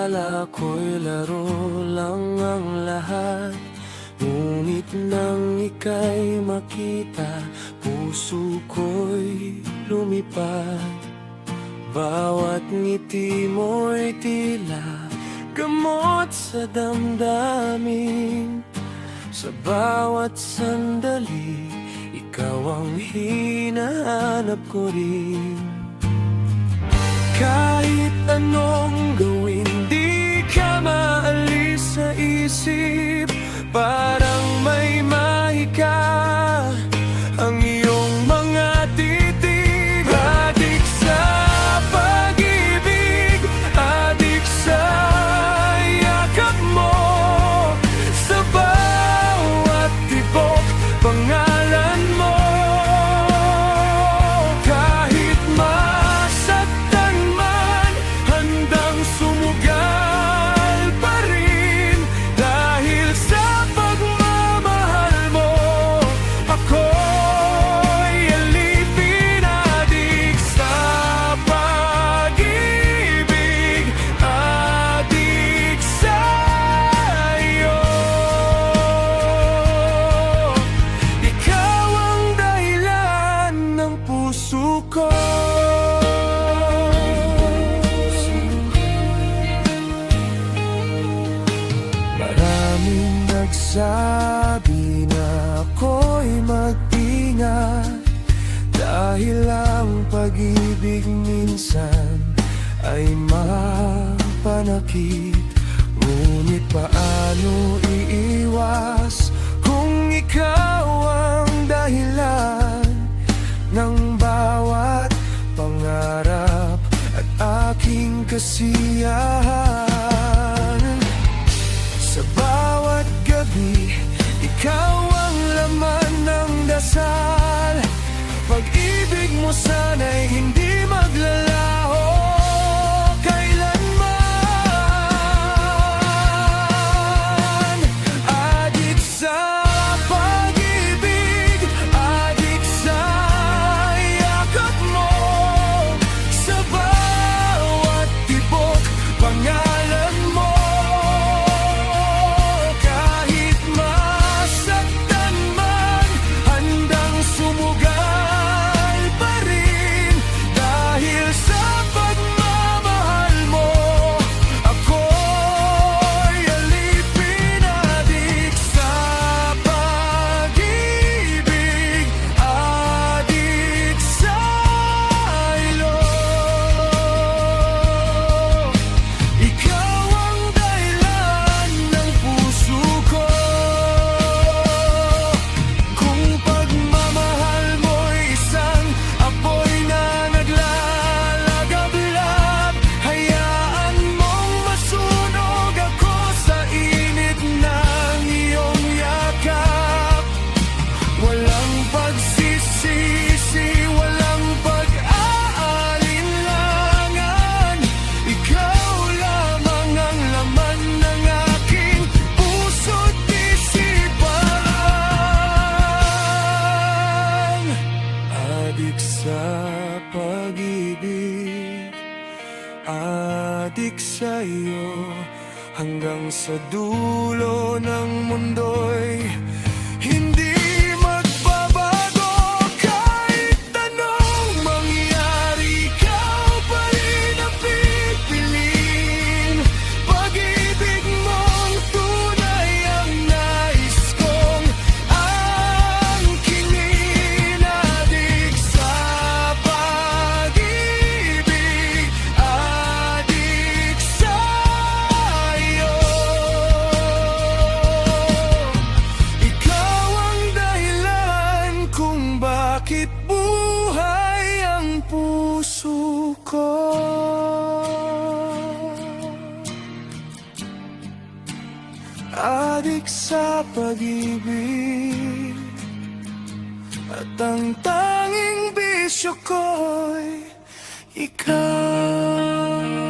Akala ko'y laro lang ang lahat, ngunit nang ika'y makita, puso ko'y lumipad. Bawat ngiti mo'y tila gamot sa damdamin. Sa bawat sandali, ikaw ang hinahanap ko rin. Kahit anong gawin, di ka maalis sa isip. Parang may mahika ang iyong mga titig. Adik sa pag-ibig, adik sa yakap mo. Sa bawat tibok, pangalan mo. Kahit masaktan man, handang sumugal pa rin. Dahil sa pagmamahal mo, ako'y alipin. Adik sa pag-ibig, adik sa iyo. Ikaw ang dahilan ng puso ko. Maraming nagsabi na ako'y mag-ingat, dahil ang pag-ibig minsan ay mapanakit. Ngunit paano iiwas kung ikaw ang dahilan ng bawat pangarap at aking kasiyahan? Sa bawat gabi, ikaw ang laman ng dasal. Pag-ibig mo sana'y hindi maglalaho kailanman. Adik sa pag-ibig, adik sa yakap mo. Sa bawat tibok, pangalan mo. Kahit masaktan man, handang sumugal pa rin. Dahil sa pagmamahal mo, ako'y alipin. Adik sa pag-ibig, adik sa ilo. Ikaw ang dahilan ng puso ko. Kung pagmamahal mo'y isang apoy na naglalagablab, hayaan mong masunog ako sa init ng iyong yakap. Walang pagsisisi, walang pag-aalinlangan. Ikaw lamang ang laman ng aking puso't isipan. Adik sa pag-ibig, adik sa iyo. Hanggang sa dulo ng mundo'y hindi magbabago. Kahit anong mangyari, ikaw pa rin ang pipiliin. Pag-ibig mong tunay ang nais kong angkinin. Adik sa pag-ibig, adik sa iyo. Ikaw ang dahilan kung bakit buhay ang puso ko. Adik sa pag-ibig, at ang tanging bisyo ko'y ikaw.